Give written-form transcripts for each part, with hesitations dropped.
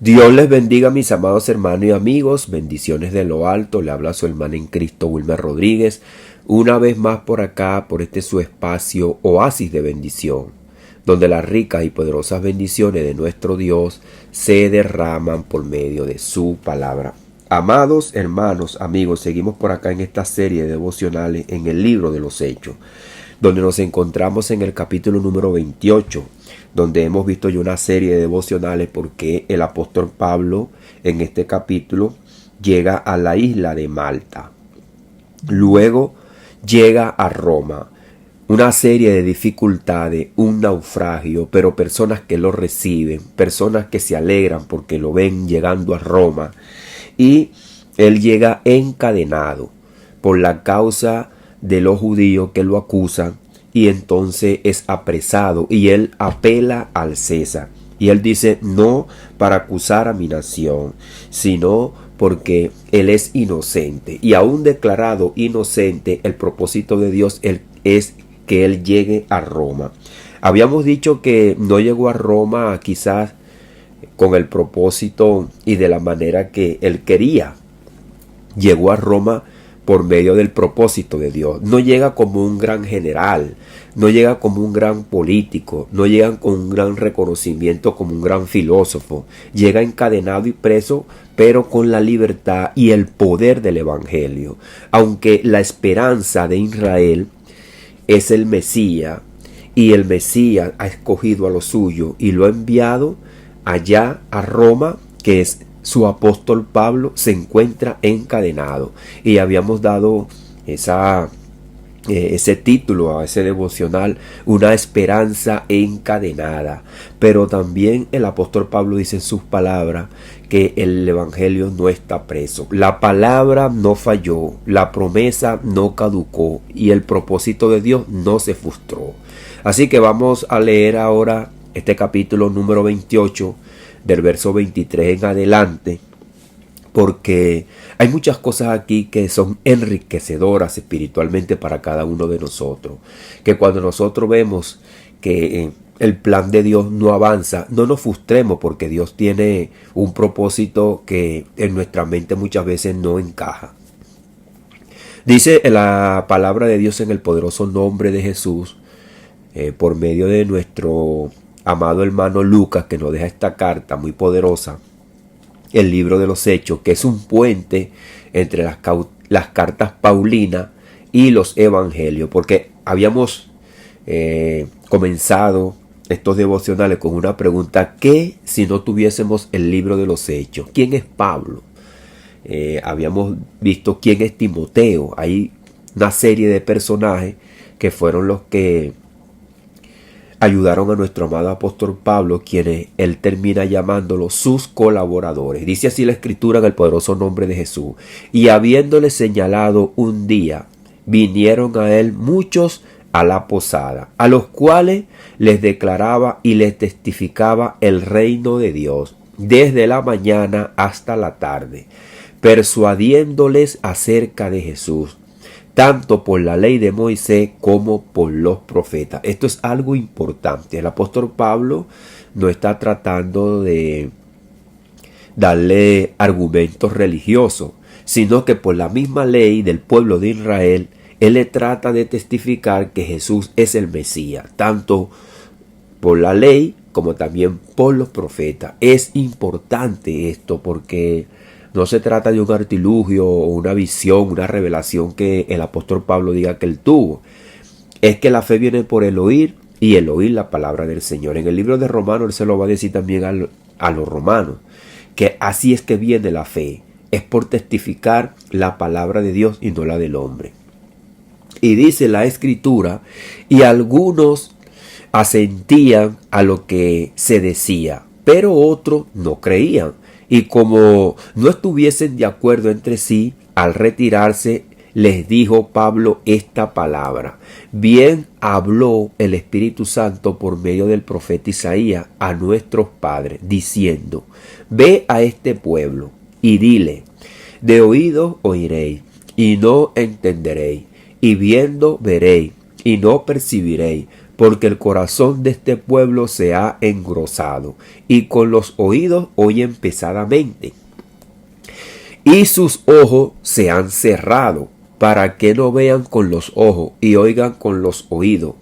Dios les bendiga, mis amados hermanos y amigos. Bendiciones de lo alto. Le habla su hermana en Cristo, Wilmer Rodríguez. Una vez más por acá, por este su espacio, oasis de bendición, donde las ricas y poderosas bendiciones de nuestro Dios se derraman por medio de su palabra. Amados hermanos, amigos, seguimos por acá en esta serie de devocionales en el libro de los Hechos, donde nos encontramos en el capítulo número 28, donde hemos visto ya una serie de devocionales porque el apóstol Pablo en este capítulo llega a la isla de Malta. Luego llega a Roma. Una serie de dificultades, un naufragio, pero personas que lo reciben, personas que se alegran porque lo ven llegando a Roma. Y él llega encadenado por la causa de los judíos que lo acusan, y entonces es apresado y él apela al César. Y él dice, no para acusar a mi nación, sino porque él es inocente. Y aún declarado inocente, el propósito de Dios es que él llegue a Roma. Habíamos dicho que no llegó a Roma quizás con el propósito y de la manera que él quería. Llegó a Roma por medio del propósito de Dios. No llega como un gran general, no llega como un gran político, no llega con un gran reconocimiento como un gran filósofo. Llega encadenado y preso, pero con la libertad y el poder del evangelio. Aunque la esperanza de Israel es el Mesías, y el Mesías ha escogido a lo suyo y lo ha enviado allá a Roma, que es su apóstol Pablo, se encuentra encadenado. Y habíamos dado ese título a ese devocional, una esperanza encadenada. Pero también el apóstol Pablo dice en sus palabras que el evangelio no está preso. La palabra no falló, la promesa no caducó y el propósito de Dios no se frustró. Así que vamos a leer ahora este capítulo número 28, del verso 23 en adelante, porque hay muchas cosas aquí que son enriquecedoras espiritualmente para cada uno de nosotros, que cuando nosotros vemos que el plan de Dios no avanza, no nos frustremos, porque Dios tiene un propósito que en nuestra mente muchas veces no encaja. Dice la palabra de Dios en el poderoso nombre de Jesús, por medio de nuestro amado hermano Lucas, que nos deja esta carta muy poderosa, el libro de los Hechos, que es un puente entre las cartas paulinas y los evangelios, porque habíamos comenzado estos devocionales con una pregunta: ¿qué si no tuviésemos el libro de los Hechos? ¿Quién es Pablo? Habíamos visto quién es Timoteo. Hay una serie de personajes que fueron los que ayudaron a nuestro amado apóstol Pablo, quienes él termina llamándolos sus colaboradores. Dice así la escritura en el poderoso nombre de Jesús: y habiéndole señalado un día, vinieron a él muchos a la posada, a los cuales les declaraba y les testificaba el reino de Dios desde la mañana hasta la tarde, persuadiéndoles acerca de Jesús, tanto por la ley de Moisés como por los profetas. Esto es algo importante. El apóstol Pablo no está tratando de darle argumentos religiosos, sino que por la misma ley del pueblo de Israel, él le trata de testificar que Jesús es el Mesías, tanto por la ley como también por los profetas. Es importante esto porque no se trata de un artilugio o una visión, una revelación que el apóstol Pablo diga que él tuvo. Es que la fe viene por el oír, y el oír la palabra del Señor. En el libro de Romanos él se lo va a decir también a los romanos, que así es que viene la fe. Es por testificar la palabra de Dios y no la del hombre. Y dice la escritura: y algunos asentían a lo que se decía, pero otros no creían. Y como no estuviesen de acuerdo entre sí, al retirarse, les dijo Pablo esta palabra: bien habló el Espíritu Santo por medio del profeta Isaías a nuestros padres, diciendo: ve a este pueblo y dile, de oído oiréis, y no entenderéis, y viendo veréis, y no percibiréis, porque el corazón de este pueblo se ha engrosado, y con los oídos oyen pesadamente, y sus ojos se han cerrado, para que no vean con los ojos, y oigan con los oídos,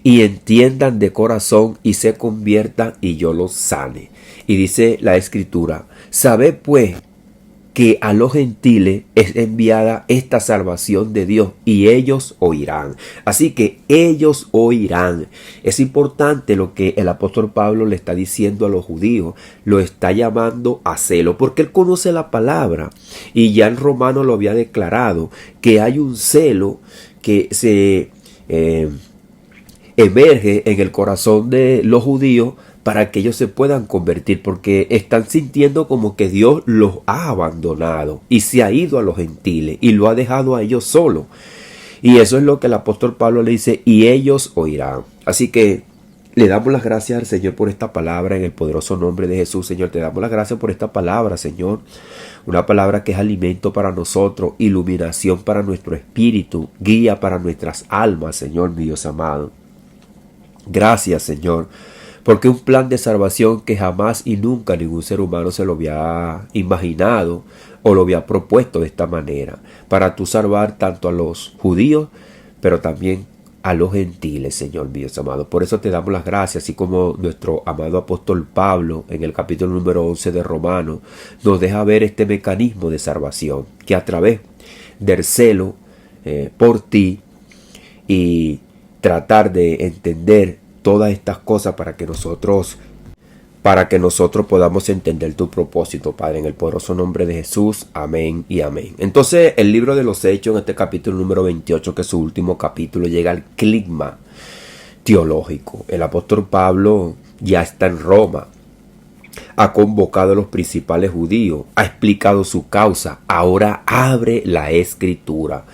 y entiendan de corazón, y se conviertan, y yo los sane. Y dice la Escritura: sabed pues que a los gentiles es enviada esta salvación de Dios, y ellos oirán. Así que ellos oirán. Es importante lo que el apóstol Pablo le está diciendo a los judíos. Lo está llamando a celo, porque él conoce la palabra, y ya en Romano lo había declarado, que hay un celo que se emerge en el corazón de los judíos para que ellos se puedan convertir, porque están sintiendo como que Dios los ha abandonado y se ha ido a los gentiles y lo ha dejado a ellos solos. Y eso es lo que el apóstol Pablo le dice: y ellos oirán. Así que le damos las gracias al Señor por esta palabra, en el poderoso nombre de Jesús. Señor, te damos las gracias por esta palabra, Señor. Una palabra que es alimento para nosotros, iluminación para nuestro espíritu, guía para nuestras almas, Señor, mi Dios amado. Gracias, Señor, porque un plan de salvación que jamás y nunca ningún ser humano se lo había imaginado o lo había propuesto de esta manera, para tú salvar tanto a los judíos, pero también a los gentiles, Señor mío amado. Por eso te damos las gracias, así como nuestro amado apóstol Pablo en el capítulo número 11 de Romanos nos deja ver este mecanismo de salvación, que a través del celo por ti y tratar de entender todas estas cosas para que nosotros podamos entender tu propósito, Padre, en el poderoso nombre de Jesús. Amén y amén. Entonces, el libro de los Hechos, en este capítulo número 28, que es su último capítulo, llega al clima teológico. El apóstol Pablo ya está en Roma, ha convocado a los principales judíos, ha explicado su causa, ahora abre la Escritura.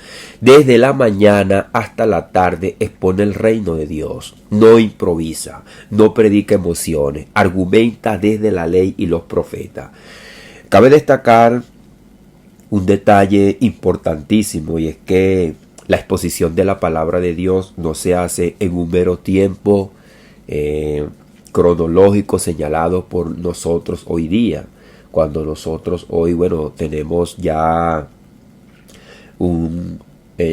Desde la mañana hasta la tarde expone el reino de Dios. No improvisa, no predica emociones, argumenta desde la ley y los profetas. Cabe destacar un detalle importantísimo, y es que la exposición de la palabra de Dios no se hace en un mero tiempo cronológico señalado por nosotros hoy día, cuando nosotros hoy, tenemos ya un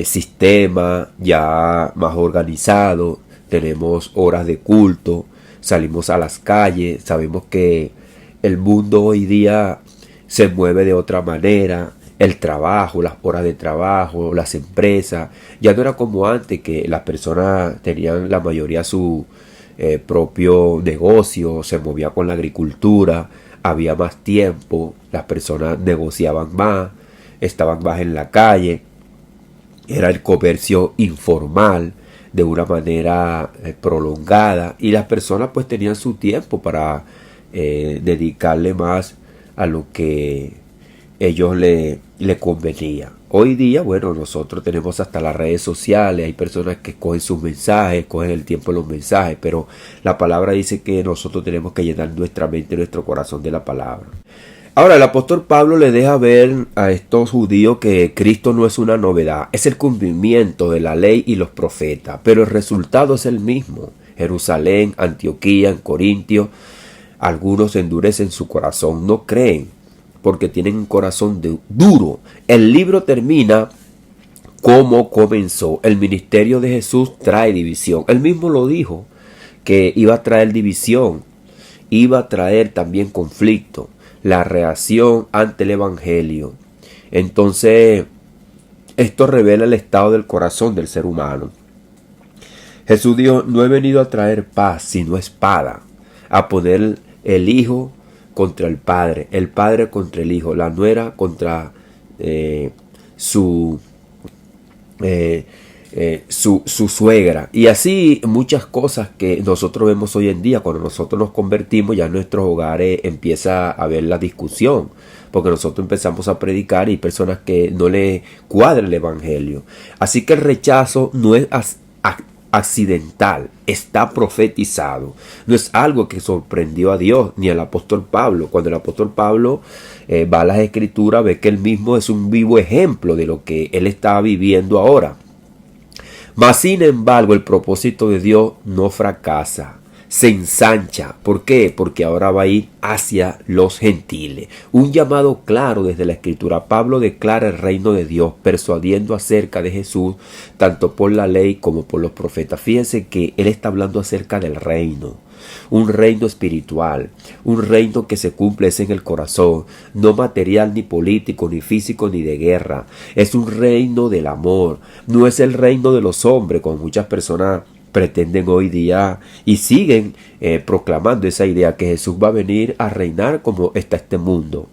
sistema ya más organizado, tenemos horas de culto, salimos a las calles, sabemos que el mundo hoy día se mueve de otra manera. El trabajo, las horas de trabajo, las empresas, ya no era como antes, que las personas tenían la mayoría su propio negocio, se movía con la agricultura, había más tiempo, las personas negociaban más, estaban más en la calle, era el comercio informal de una manera prolongada, y las personas pues tenían su tiempo para dedicarle más a lo que ellos le convenía. Hoy día, nosotros tenemos hasta las redes sociales, hay personas que cogen sus mensajes, cogen el tiempo de los mensajes, pero la palabra dice que nosotros tenemos que llenar nuestra mente y nuestro corazón de la palabra. Ahora, el apóstol Pablo le deja ver a estos judíos que Cristo no es una novedad, es el cumplimiento de la ley y los profetas, pero el resultado es el mismo. Jerusalén, Antioquía, en Corintio, algunos endurecen su corazón, no creen, porque tienen un corazón duro. El libro termina como comenzó. El ministerio de Jesús trae división. Él mismo lo dijo, que iba a traer división, iba a traer también conflicto, la reacción ante el evangelio. Entonces, esto revela el estado del corazón del ser humano. Jesús dijo: no he venido a traer paz, sino espada, a poner el hijo contra el padre contra el hijo, la nuera contra su suegra, y así muchas cosas que nosotros vemos hoy en día. Cuando nosotros nos convertimos, ya en nuestros hogares empieza a haber la discusión, porque nosotros empezamos a predicar y hay personas que no le cuadra el evangelio. Así que el rechazo no es accidental, está profetizado. No es algo que sorprendió a Dios ni al apóstol Pablo. Cuando el apóstol Pablo va a las escrituras, ve que él mismo es un vivo ejemplo de lo que él estaba viviendo ahora. Mas sin embargo el propósito de Dios no fracasa, se ensancha. ¿Por qué? Porque ahora va a ir hacia los gentiles. Un llamado claro desde la Escritura. Pablo declara el reino de Dios, persuadiendo acerca de Jesús, tanto por la ley como por los profetas. Fíjense que él está hablando acerca del reino. Un reino espiritual, un reino que se cumple es en el corazón, no material, ni político, ni físico, ni de guerra. Es un reino del amor, no es el reino de los hombres, como muchas personas pretenden hoy día y siguen proclamando esa idea que Jesús va a venir a reinar como está este mundo.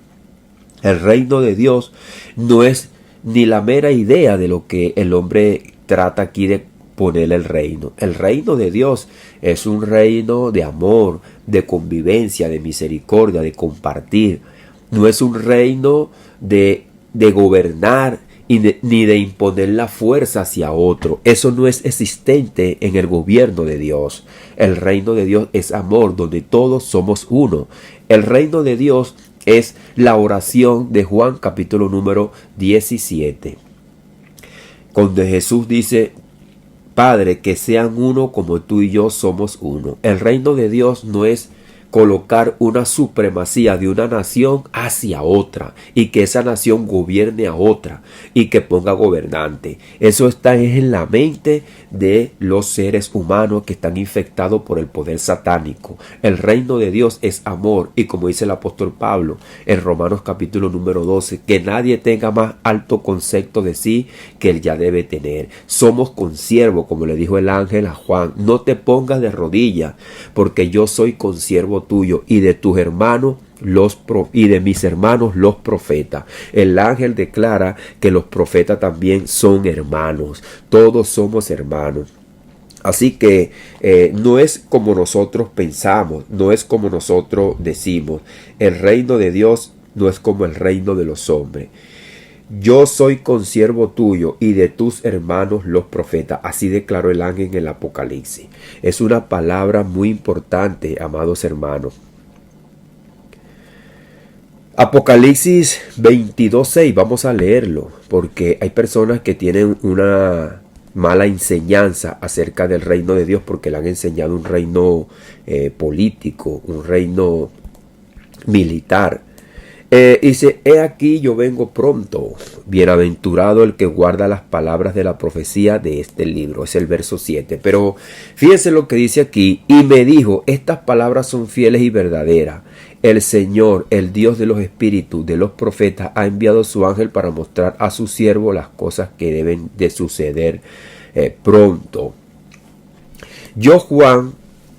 El reino de Dios no es ni la mera idea de lo que el hombre trata aquí de poner el reino. El reino de Dios es un reino de amor, de convivencia, de misericordia, de compartir. No es un reino de gobernar ni de imponer la fuerza hacia otro. Eso no es existente en el gobierno de Dios. El reino de Dios es amor, donde todos somos uno. El reino de Dios es la oración de Juan capítulo número 17, donde Jesús dice: Padre, que sean uno como tú y yo somos uno. El reino de Dios no es colocar una supremacía de una nación hacia otra y que esa nación gobierne a otra y que ponga gobernante. Eso está en la mente de los seres humanos que están infectados por el poder satánico. El reino de Dios es amor, y como dice el apóstol Pablo en Romanos capítulo número 12, que nadie tenga más alto concepto de sí que él ya debe tener. Somos consiervos, como le dijo el ángel a Juan: no te pongas de rodillas, porque yo soy consiervo tuyo y de tus hermanos y de mis hermanos los profetas. El ángel declara que los profetas también son hermanos. Todos somos hermanos. Así que no es como nosotros pensamos, no es como nosotros decimos. El reino de Dios no es como el reino de los hombres. Yo soy consiervo tuyo y de tus hermanos los profetas. Así declaró el ángel en el Apocalipsis. Es una palabra muy importante, amados hermanos. Apocalipsis 22:6, vamos a leerlo, porque hay personas que tienen una mala enseñanza acerca del reino de Dios, porque le han enseñado un reino político, un reino militar. Dice: he aquí yo vengo pronto, bienaventurado el que guarda las palabras de la profecía de este libro. Es el verso 7. Pero fíjense lo que dice aquí: y me dijo, estas palabras son fieles y verdaderas. El Señor, el Dios de los espíritus de los profetas, ha enviado su ángel para mostrar a su siervo las cosas que deben de suceder pronto. Yo, Juan,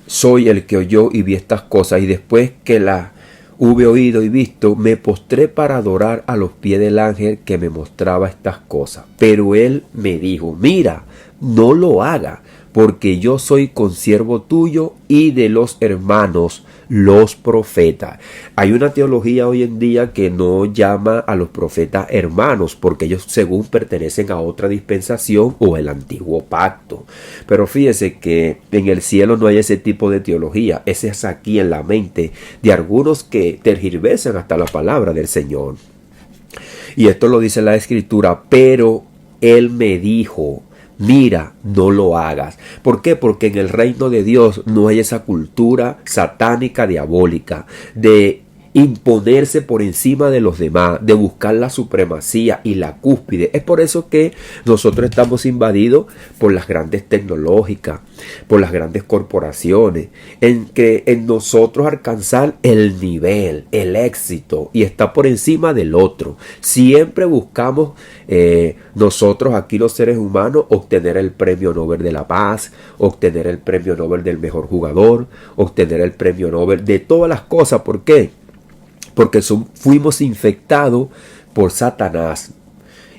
soy el que oyó y vi estas cosas, y después que las hube oído y visto, me postré para adorar a los pies del ángel que me mostraba estas cosas. Pero él me dijo: mira, no lo haga, porque yo soy consiervo tuyo y de los hermanos los profetas. Hay una teología hoy en día que no llama a los profetas hermanos, porque ellos según pertenecen a otra dispensación o el antiguo pacto. Pero fíjese que en el cielo no hay ese tipo de teología. Ese es aquí en la mente de algunos que tergiversan hasta la palabra del Señor. Y esto lo dice la Escritura: pero él me dijo: mira, no lo hagas. ¿Por qué? Porque en el reino de Dios no hay esa cultura satánica, diabólica, de imponerse por encima de los demás, de buscar la supremacía y la cúspide. Es por eso que nosotros estamos invadidos por las grandes tecnológicas, por las grandes corporaciones, en nosotros alcanzar el nivel, el éxito, y está por encima del otro. Siempre buscamos nosotros aquí los seres humanos obtener el premio Nobel de la Paz, obtener el premio Nobel del mejor jugador, obtener el premio Nobel de todas las cosas. ¿Por qué? Porque fuimos infectados por Satanás.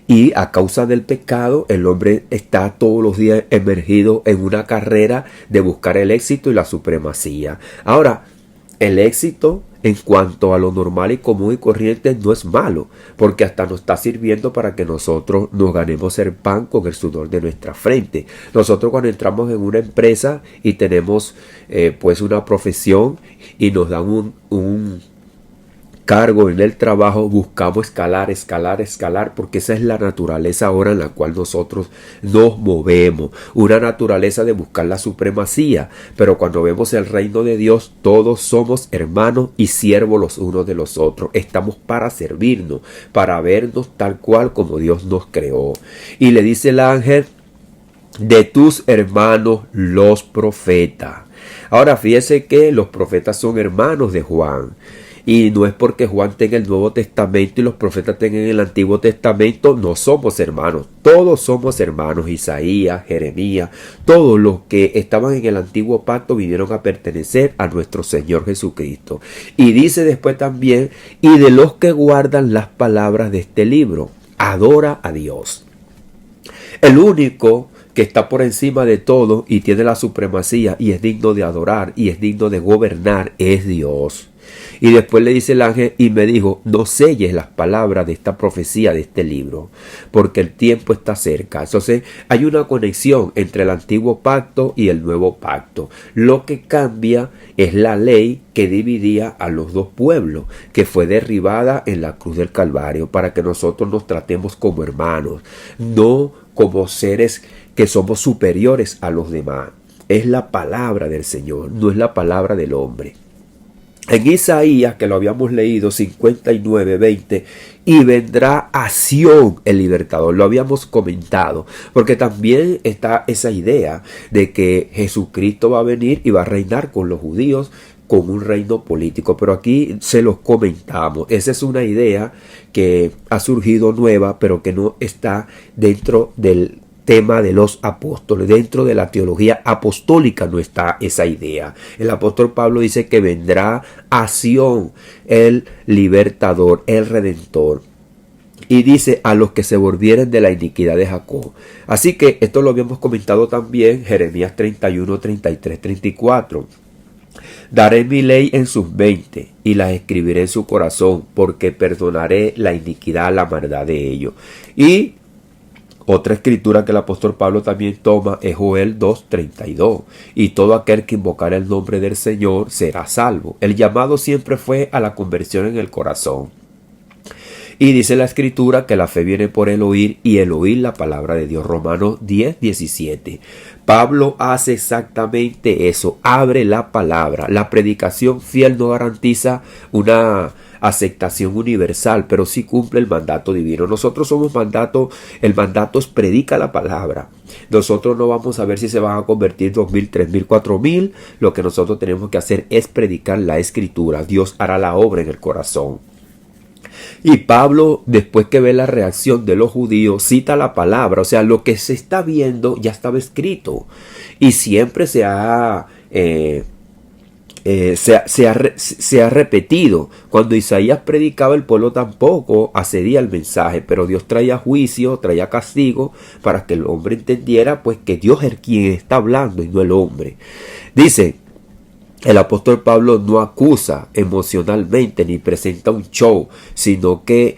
Y a causa del pecado, el hombre está todos los días emergido en una carrera de buscar el éxito y la supremacía. Ahora, el éxito en cuanto a lo normal y común y corriente no es malo, porque hasta nos está sirviendo para que nosotros nos ganemos el pan con el sudor de nuestra frente. Nosotros cuando entramos en una empresa y tenemos pues una profesión y nos dan un cargo, en el trabajo, buscamos escalar, porque esa es la naturaleza ahora en la cual nosotros nos movemos. Una naturaleza de buscar la supremacía. Pero cuando vemos el reino de Dios, todos somos hermanos y siervos los unos de los otros. Estamos para servirnos, para vernos tal cual como Dios nos creó. Y le dice el ángel: de tus hermanos los profetas. Ahora fíjese que los profetas son hermanos de Juan. Y no es porque Juan tenga el Nuevo Testamento y los profetas tengan el Antiguo Testamento, no somos hermanos. Todos somos hermanos. Isaías, Jeremías, todos los que estaban en el Antiguo Pacto vinieron a pertenecer a nuestro Señor Jesucristo. Y dice después también: y de los que guardan las palabras de este libro, adora a Dios. El único que está por encima de todo y tiene la supremacía y es digno de adorar y es digno de gobernar es Dios. Y después le dice el ángel y me dijo: no selles las palabras de esta profecía de este libro, porque el tiempo está cerca. Entonces hay una conexión entre el antiguo pacto y el nuevo pacto. Lo que cambia es la ley que dividía a los dos pueblos, que fue derribada en la cruz del Calvario, para que nosotros nos tratemos como hermanos, no como seres que somos superiores a los demás. Es la palabra del Señor, no es la palabra del hombre. En Isaías, que lo habíamos leído, 59:20, y vendrá a Sión el libertador. Lo habíamos comentado, porque también está esa idea de que Jesucristo va a venir y va a reinar con los judíos con un reino político. Pero aquí se los comentamos. Esa es una idea que ha surgido nueva, pero que no está dentro del tema de los apóstoles. Dentro de la teología apostólica no está esa idea. El apóstol Pablo dice que vendrá a Sión el libertador, el redentor. Y dice: a los que se volvieren de la iniquidad de Jacob. Así que esto lo habíamos comentado también, Jeremías 31, 33, 34. Daré mi ley en sus mentes y las escribiré en su corazón, porque perdonaré la iniquidad, la maldad de ellos. Y otra escritura que el apóstol Pablo también toma es Joel 2:32. Y todo aquel que invocar el nombre del Señor será salvo. El llamado siempre fue a la conversión en el corazón. Y dice la escritura que la fe viene por el oír y el oír la palabra de Dios. Romanos 10:17. Pablo hace exactamente eso. Abre la palabra. La predicación fiel no garantiza una aceptación universal, pero sí cumple el mandato divino. Nosotros somos mandato, el mandato es predica la palabra. Nosotros no vamos a ver si se van a convertir 2,000, 3,000, 4,000. Lo que nosotros tenemos que hacer es predicar la escritura. Dios hará la obra en el corazón. Y Pablo, después que ve la reacción de los judíos, cita la palabra. O sea, lo que se está viendo ya estaba escrito. Y siempre se ha repetido. Cuando Isaías predicaba, el pueblo tampoco accedía al mensaje, pero Dios traía juicio, traía castigo, para que el hombre entendiera pues que Dios es quien está hablando y no el hombre. Dice: el apóstol Pablo no acusa emocionalmente ni presenta un show, sino que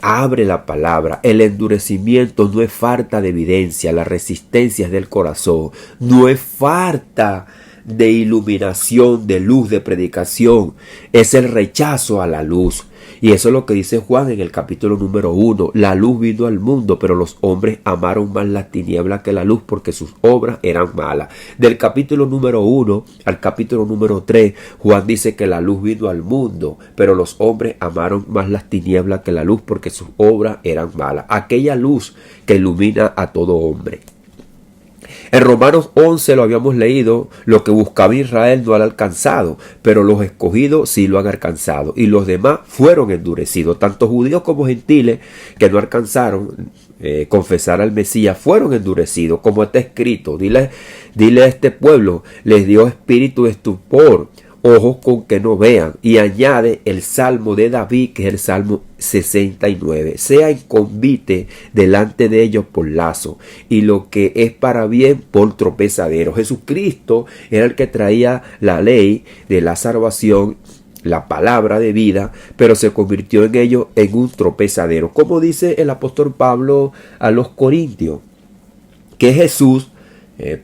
abre la palabra. El endurecimiento no es falta de evidencia, la resistencia es del corazón, no es falta de iluminación, de luz, de predicación, es el rechazo a la luz. Y eso es lo que dice Juan en el capítulo número 1. La luz vino al mundo, pero los hombres amaron más las tinieblas que la luz, porque sus obras eran malas. Del capítulo número 1 al capítulo número 3, Juan dice que la luz vino al mundo, pero los hombres amaron más las tinieblas que la luz, porque sus obras eran malas. Aquella luz que ilumina a todo hombre. En Romanos 11 lo habíamos leído: lo que buscaba Israel no lo ha alcanzado, pero los escogidos sí lo han alcanzado, y los demás fueron endurecidos. Tanto judíos como gentiles que no alcanzaron confesar al Mesías fueron endurecidos, como está escrito: dile a este pueblo, les dio espíritu de estupor, ojos con que no vean. Y añade el salmo de David, que es el salmo 69: sea en convite delante de ellos por lazo, y lo que es para bien por tropezadero. Jesucristo era el que traía la ley de la salvación, la palabra de vida, pero se convirtió en ellos en un tropezadero. Como dice el apóstol Pablo a los Corintios, que Jesús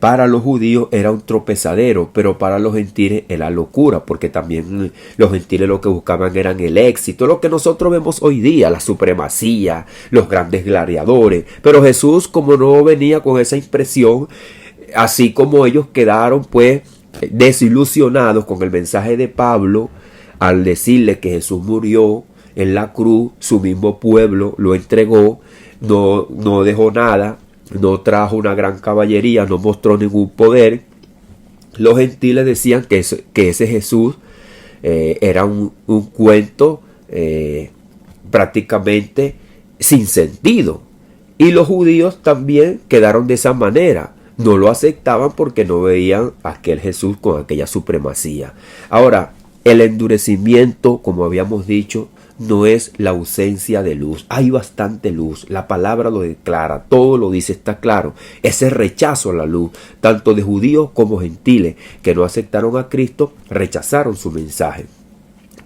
Para los judíos era un tropezadero, pero para los gentiles era locura, porque también los gentiles lo que buscaban eran el éxito, lo que nosotros vemos hoy día, la supremacía, los grandes gladiadores. Pero Jesús, como no venía con esa impresión, así como ellos quedaron pues desilusionados con el mensaje de Pablo, al decirle que Jesús murió en la cruz, su mismo pueblo lo entregó, no dejó nada, no trajo una gran caballería, no mostró ningún poder. Los gentiles decían que ese Jesús era un cuento prácticamente sin sentido. Y los judíos también quedaron de esa manera. No lo aceptaban porque no veían a aquel Jesús con aquella supremacía. Ahora, el endurecimiento, como habíamos dicho, no es la ausencia de luz. Hay bastante luz. La palabra lo declara, todo lo dice, está claro. Ese rechazo a la luz, tanto de judíos como gentiles que no aceptaron a Cristo, rechazaron su mensaje.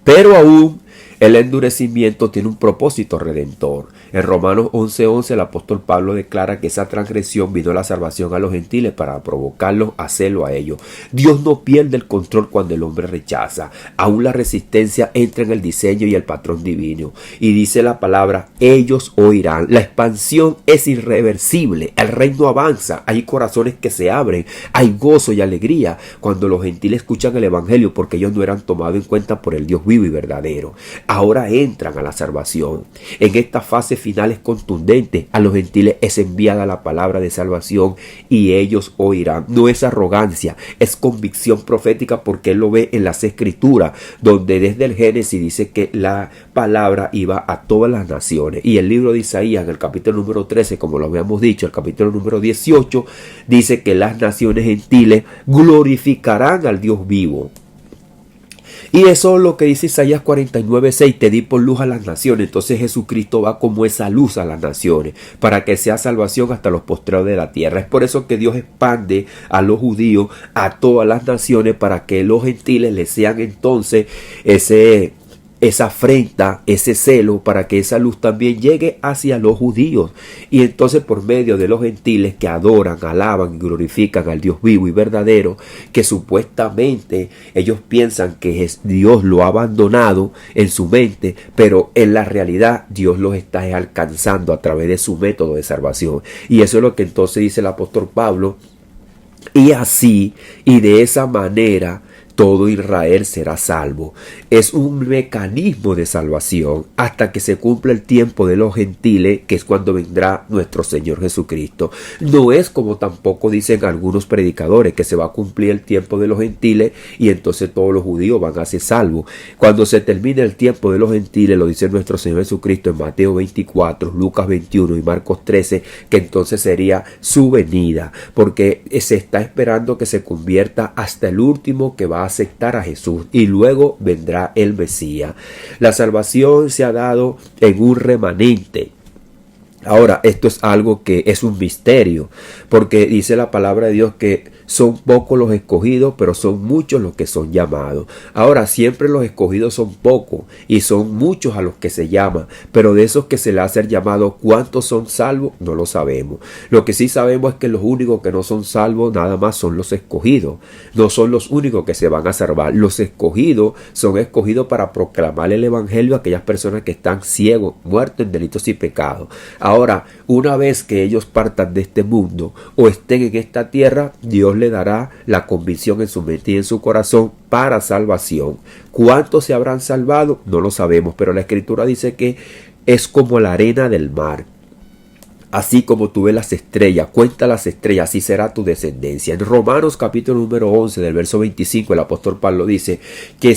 Pero aún el endurecimiento tiene un propósito redentor. En Romanos 11:11 el apóstol Pablo declara que esa transgresión vino la salvación a los gentiles para provocarlos a hacerlo a ellos. Dios no pierde el control cuando el hombre rechaza. Aún la resistencia entra en el diseño y el patrón divino. Y dice la palabra, ellos oirán. La expansión es irreversible. El reino avanza. Hay corazones que se abren. Hay gozo y alegría cuando los gentiles escuchan el evangelio, porque ellos no eran tomados en cuenta por el Dios vivo y verdadero. Ahora entran a la salvación. En esta fase final es contundente. A los gentiles es enviada la palabra de salvación y ellos oirán. No es arrogancia, es convicción profética, porque él lo ve en las escrituras, donde desde el Génesis dice que la palabra iba a todas las naciones. Y el libro de Isaías, en el capítulo número 13, como lo habíamos dicho, el capítulo número 18, dice que las naciones gentiles glorificarán al Dios vivo. Y eso es lo que dice Isaías 49:6, te di por luz a las naciones. Entonces Jesucristo va como esa luz a las naciones, para que sea salvación hasta los postreros de la tierra. Es por eso que Dios expande a los judíos a todas las naciones, para que los gentiles les sean entonces esa afrenta, ese celo, para que esa luz también llegue hacia los judíos. Y entonces por medio de los gentiles que adoran, alaban y glorifican al Dios vivo y verdadero, que supuestamente ellos piensan que Dios lo ha abandonado en su mente, pero en la realidad Dios los está alcanzando a través de su método de salvación. Y eso es lo que entonces dice el apóstol Pablo. Y así y de esa manera todo Israel será salvo. Es un mecanismo de salvación hasta que se cumpla el tiempo de los gentiles, que es cuando vendrá nuestro Señor Jesucristo. No es como tampoco dicen algunos predicadores, que se va a cumplir el tiempo de los gentiles y entonces todos los judíos van a ser salvos. Cuando se termine el tiempo de los gentiles, lo dice nuestro Señor Jesucristo en Mateo 24, Lucas 21 y Marcos 13, que entonces sería su venida, porque se está esperando que se convierta hasta el último que va a aceptar a Jesús, y luego vendrá el Mesías. La salvación se ha dado en un remanente. Ahora, esto es algo que es un misterio, porque dice la palabra de Dios que son pocos los escogidos, pero son muchos los que son llamados. Ahora, siempre los escogidos son pocos y son muchos a los que se llaman, pero de esos que se le hace el llamado, ¿cuántos son salvos? No lo sabemos. Lo que sí sabemos es que los únicos que no son salvos nada más son los escogidos. No son los únicos que se van a salvar. Los escogidos son escogidos para proclamar el evangelio a aquellas personas que están ciegos, muertos en delitos y pecados. Ahora, una vez que ellos partan de este mundo o estén en esta tierra, Dios le dará la convicción en su mente y en su corazón para salvación. ¿Cuántos se habrán salvado? No lo sabemos, pero la Escritura dice que es como la arena del mar. Así como tú ves las estrellas, cuenta las estrellas, así será tu descendencia. En Romanos capítulo número 11, del verso 25, el apóstol Pablo dice que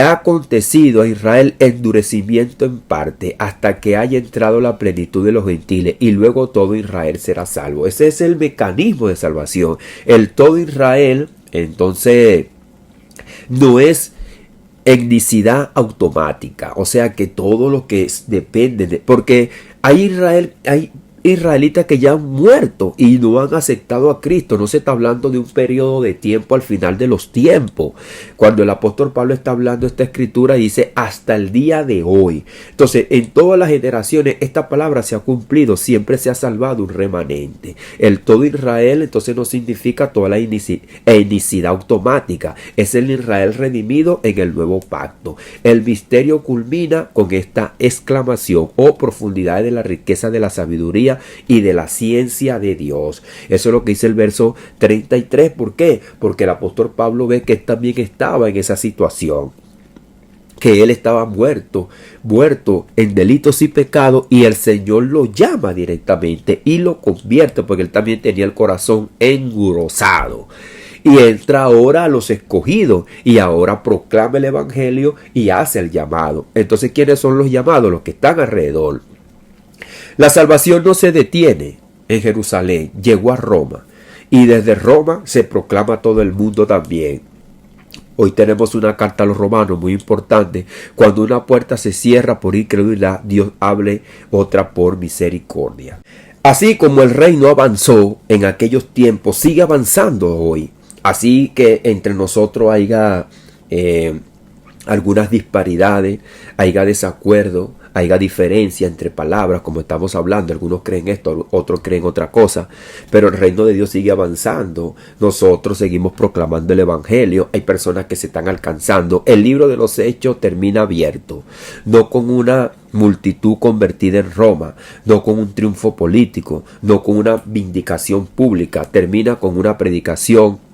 ha acontecido a Israel endurecimiento en parte, hasta que haya entrado la plenitud de los gentiles, y luego todo Israel será salvo. Ese es el mecanismo de salvación. El todo Israel, entonces, no es etnicidad automática, o sea que todo lo que depende de, porque hay israelitas que ya han muerto y no han aceptado a Cristo. No se está hablando de un periodo de tiempo al final de los tiempos. Cuando el apóstol Pablo está hablando esta escritura, dice hasta el día de hoy. Entonces, en todas las generaciones esta palabra se ha cumplido. Siempre se ha salvado un remanente. El todo Israel entonces no significa toda la etnicidad automática. Es el Israel redimido en el nuevo pacto. El misterio culmina con esta exclamación: oh profundidades de la riqueza de la sabiduría y de la ciencia de Dios. Eso es lo que dice el verso 33. ¿Por qué? Porque el apóstol Pablo ve que él también estaba en esa situación, que él estaba muerto en delitos y pecados, y el Señor lo llama directamente y lo convierte, porque él también tenía el corazón engrosado. Y entra ahora a los escogidos y ahora proclama el evangelio y hace el llamado. Entonces, ¿quiénes son los llamados? Los que están alrededor. La salvación no se detiene en Jerusalén, llegó a Roma, y desde Roma se proclama a todo el mundo también. Hoy tenemos una carta a los romanos muy importante: cuando una puerta se cierra por incredulidad, Dios abre otra por misericordia. Así como el reino avanzó en aquellos tiempos, sigue avanzando hoy. Así que entre nosotros haya algunas disparidades, haya desacuerdo, haya diferencia entre palabras, como estamos hablando. Algunos creen esto, otros creen otra cosa, pero el reino de Dios sigue avanzando. Nosotros seguimos proclamando el evangelio. Hay personas que se están alcanzando. El libro de los Hechos termina abierto, no con una multitud convertida en Roma, no con un triunfo político, no con una vindicación pública. Termina con una predicación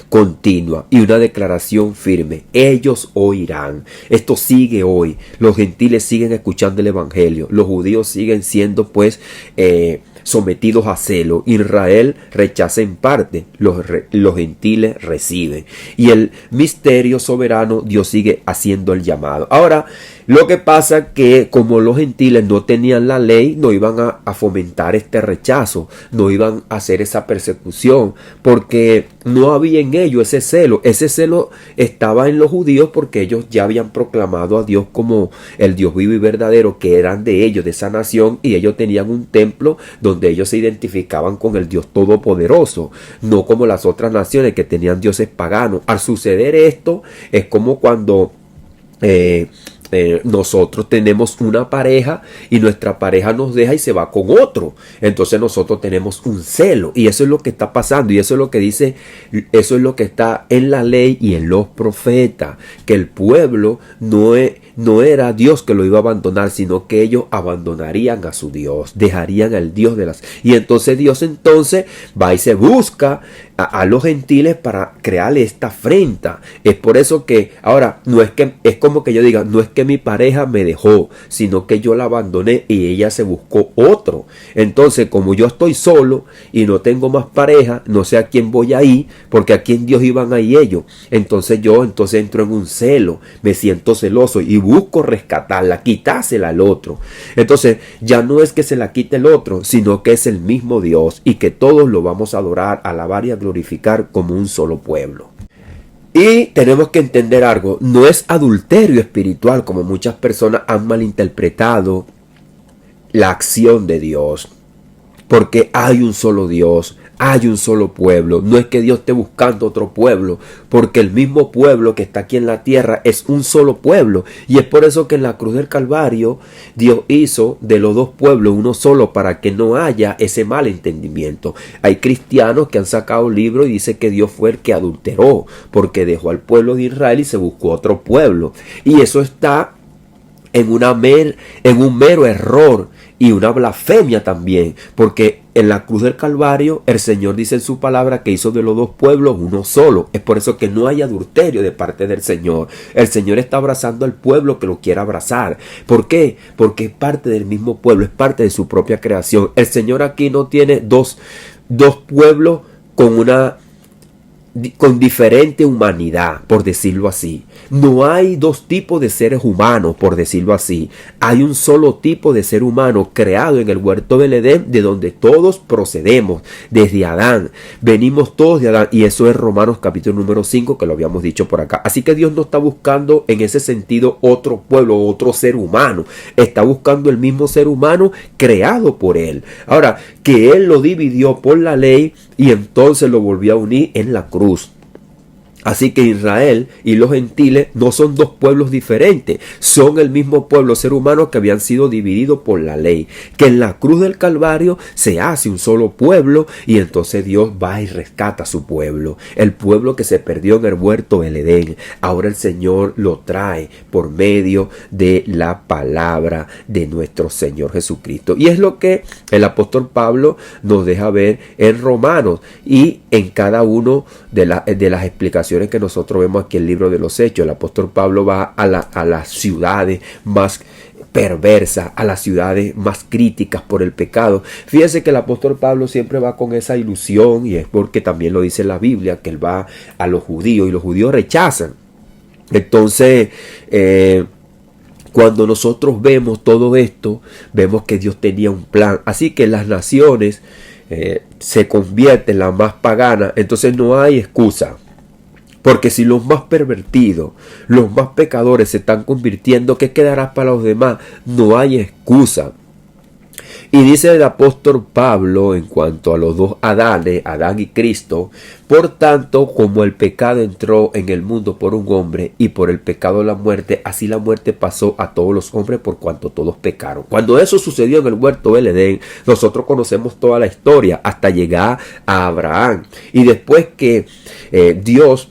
continua y una declaración firme: ellos oirán. Esto sigue hoy. Los gentiles siguen escuchando el evangelio. Los judíos siguen siendo sometidos a celo. Israel rechaza en parte, los gentiles reciben. Y el misterio soberano, Dios sigue haciendo el llamado. Ahora, lo que pasa que como los gentiles no tenían la ley, no iban a fomentar este rechazo, no iban a hacer esa persecución, porque no había en ellos ese celo. Ese celo estaba en los judíos porque ellos ya habían proclamado a Dios como el Dios vivo y verdadero, que eran de ellos, de esa nación, y ellos tenían un templo donde ellos se identificaban con el Dios todopoderoso, no como las otras naciones que tenían dioses paganos. Al suceder esto, es como cuando nosotros tenemos una pareja y nuestra pareja nos deja y se va con otro. Entonces nosotros tenemos un celo, y eso es lo que está pasando, y eso es lo que dice, eso es lo que está en la ley y en los profetas, que el pueblo no era Dios que lo iba a abandonar, sino que ellos abandonarían a su Dios, dejarían al Dios de las... Y entonces Dios va y se busca a los gentiles para crearle esta afrenta. Es por eso que ahora no es que, es como que yo diga, no es que mi pareja me dejó, sino que yo la abandoné y ella se buscó otro. Entonces, como yo estoy solo y no tengo más pareja, no sé a quién voy a ir, porque a quién Dios iban a ir ellos. Entonces yo entro en un celo, me siento celoso y busco rescatarla, quitársela al otro. Entonces ya no es que se la quite el otro, sino que es el mismo Dios, y que todos lo vamos a adorar, alabar y a glorificar como un solo pueblo. Y tenemos que entender algo: no es adulterio espiritual, como muchas personas han malinterpretado la acción de Dios, porque hay un solo Dios, hay un solo pueblo. No es que Dios esté buscando otro pueblo, porque el mismo pueblo que está aquí en la tierra es un solo pueblo. Y es por eso que en la cruz del Calvario Dios hizo de los dos pueblos uno solo, para que no haya ese mal entendimiento. Hay cristianos que han sacado libros y dicen que Dios fue el que adulteró, porque dejó al pueblo de Israel y se buscó otro pueblo. Y eso está en un mero error y una blasfemia también, porque en la cruz del Calvario el Señor dice en su palabra que hizo de los dos pueblos uno solo. Es por eso que no hay adulterio de parte del Señor. El Señor está abrazando al pueblo que lo quiera abrazar. ¿Por qué? Porque es parte del mismo pueblo, es parte de su propia creación. El Señor aquí no tiene dos pueblos con una con diferente humanidad, por decirlo así. No hay dos tipos de seres humanos, por decirlo así. Hay un solo tipo de ser humano creado en el huerto del Edén, de donde todos procedemos, desde Adán. Venimos todos de Adán, y eso es Romanos capítulo número 5, que lo habíamos dicho por acá. Así que Dios no está buscando en ese sentido otro pueblo, otro ser humano. Está buscando el mismo ser humano creado por Él. Ahora, que Él lo dividió por la ley y entonces lo volvió a unir en la cruz. Así que Israel y los gentiles no son dos pueblos diferentes, son el mismo pueblo, ser humano, que habían sido divididos por la ley, que en la cruz del Calvario se hace un solo pueblo, y entonces Dios va y rescata a su pueblo, el pueblo que se perdió en el huerto del Edén. Ahora el Señor lo trae por medio de la palabra de nuestro Señor Jesucristo, y es lo que el apóstol Pablo nos deja ver en Romanos y en cada uno de las explicaciones que nosotros vemos aquí en el libro de los Hechos. El apóstol Pablo va a las ciudades más perversas, a las ciudades más críticas por el pecado. Fíjense que el apóstol Pablo siempre va con esa ilusión, y es porque también lo dice la Biblia, que él va a los judíos y los judíos rechazan. Entonces, cuando nosotros vemos todo esto, vemos que Dios tenía un plan. Así que las naciones se convierten en las más paganas, entonces no hay excusa. Porque si los más pervertidos, los más pecadores se están convirtiendo, ¿qué quedará para los demás? No hay excusa. Y dice el apóstol Pablo en cuanto a los dos Adanes, Adán y Cristo: por tanto, como el pecado entró en el mundo por un hombre, y por el pecado la muerte, así la muerte pasó a todos los hombres por cuanto todos pecaron. Cuando eso sucedió en el huerto del Edén, nosotros conocemos toda la historia hasta llegar a Abraham. Y después que Dios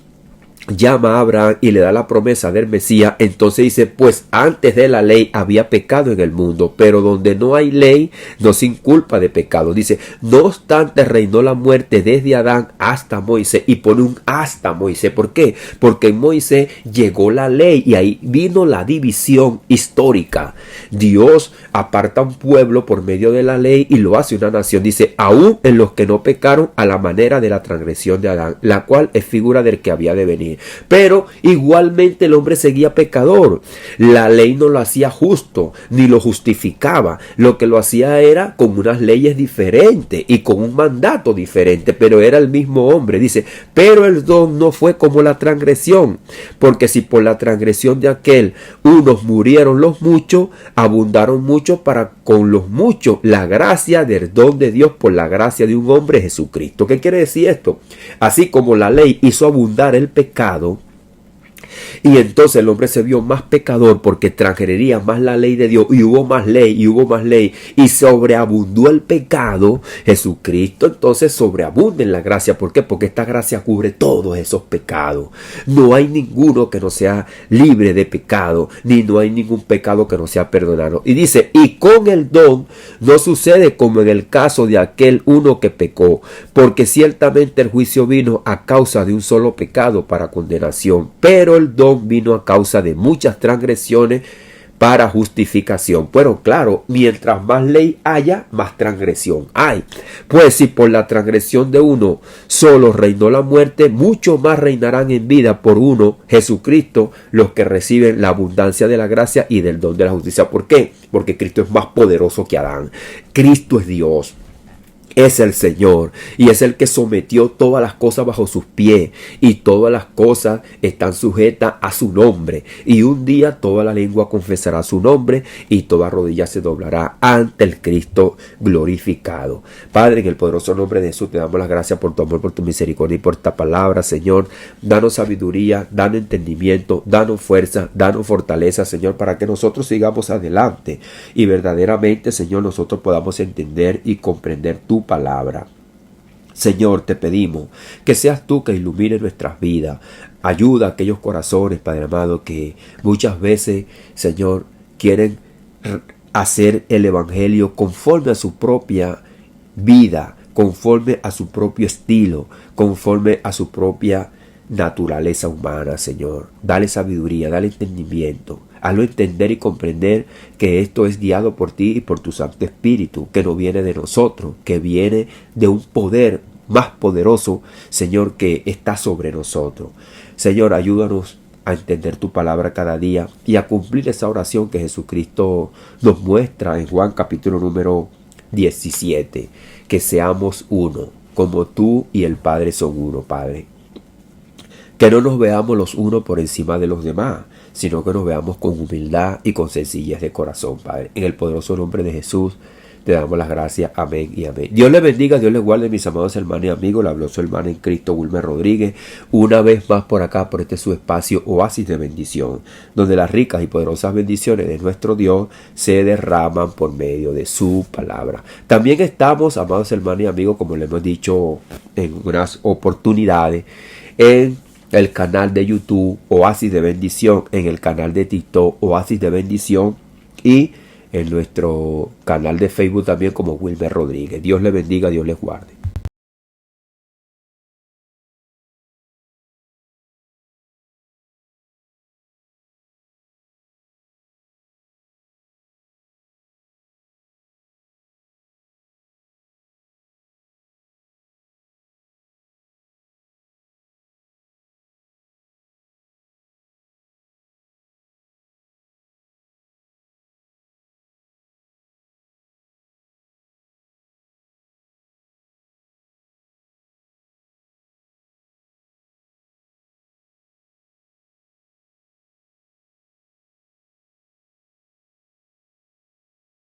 llama a Abraham y le da la promesa del Mesías, entonces dice: pues antes de la ley había pecado en el mundo, pero donde no hay ley no se inculpa de pecado. Dice: no obstante reinó la muerte desde Adán hasta Moisés, y pone un hasta Moisés. ¿Por qué? Porque en Moisés llegó la ley y ahí vino la división histórica. Dios aparta un pueblo por medio de la ley y lo hace una nación. Dice: aún en los que no pecaron a la manera de la transgresión de Adán, la cual es figura del que había de venir. Pero igualmente el hombre seguía pecador. La ley no lo hacía justo ni lo justificaba. Lo que lo hacía era con unas leyes diferentes y con un mandato diferente, pero era el mismo hombre. Dice: pero el don no fue como la transgresión, porque si por la transgresión de aquel unos murieron los muchos, abundaron muchos para con los muchos la gracia del don de Dios por la gracia de un hombre, Jesucristo. ¿Qué quiere decir esto? Así como la ley hizo abundar el pecado, y entonces el hombre se vio más pecador porque transgredía más la ley de Dios, y hubo más ley, y sobreabundó el pecado. Jesucristo entonces sobreabunda en la gracia. ¿Por qué? Porque esta gracia cubre todos esos pecados. No hay ninguno que no sea libre de pecado, ni no hay ningún pecado que no sea perdonado. Y dice: y con el don no sucede como en el caso de aquel uno que pecó, porque ciertamente el juicio vino a causa de un solo pecado para condenación, pero el don vino a causa de muchas transgresiones para justificación. Pero claro, mientras más ley haya, más transgresión hay. Pues si por la transgresión de uno solo reinó la muerte, mucho más reinarán en vida por uno, Jesucristo, los que reciben la abundancia de la gracia y del don de la justicia. ¿Por qué? Porque Cristo es más poderoso que Adán. Cristo es Dios. Es el Señor, y es el que sometió todas las cosas bajo sus pies, y todas las cosas están sujetas a su nombre, y un día toda la lengua confesará su nombre y toda rodilla se doblará ante el Cristo glorificado. Padre, en el poderoso nombre de Jesús te damos las gracias por tu amor, por tu misericordia y por esta palabra. Señor, danos sabiduría, danos entendimiento, danos fuerza, danos fortaleza, Señor, para que nosotros sigamos adelante y verdaderamente, Señor, nosotros podamos entender y comprender tu palabra. Señor, te pedimos que seas tú que ilumine nuestras vidas. Ayuda a aquellos corazones, Padre amado, que muchas veces, Señor, quieren hacer el evangelio conforme a su propia vida, conforme a su propio estilo, conforme a su propia naturaleza humana. Señor, dale sabiduría, dale entendimiento. Hazlo entender y comprender que esto es guiado por ti y por tu Santo Espíritu, que no viene de nosotros, que viene de un poder más poderoso, Señor, que está sobre nosotros. Señor, ayúdanos a entender tu palabra cada día y a cumplir esa oración que Jesucristo nos muestra en Juan capítulo número 17, que seamos uno, como tú y el Padre son uno, Padre. Que no nos veamos los unos por encima de los demás, sino que nos veamos con humildad y con sencillez de corazón, Padre. En el poderoso nombre de Jesús te damos las gracias. Amén y amén. Dios les bendiga, Dios les guarde, mis amados hermanos y amigos. Le habló su hermano en Cristo, Wilmer Rodríguez, una vez más por acá, por este su espacio Oasis de Bendición, donde las ricas y poderosas bendiciones de nuestro Dios se derraman por medio de su palabra. También estamos, amados hermanos y amigos, como le hemos dicho en unas oportunidades, en el canal de YouTube Oasis de Bendición, en el canal de TikTok Oasis de Bendición y en nuestro canal de Facebook también como Wilmer Rodríguez. Dios les bendiga, Dios les guarde.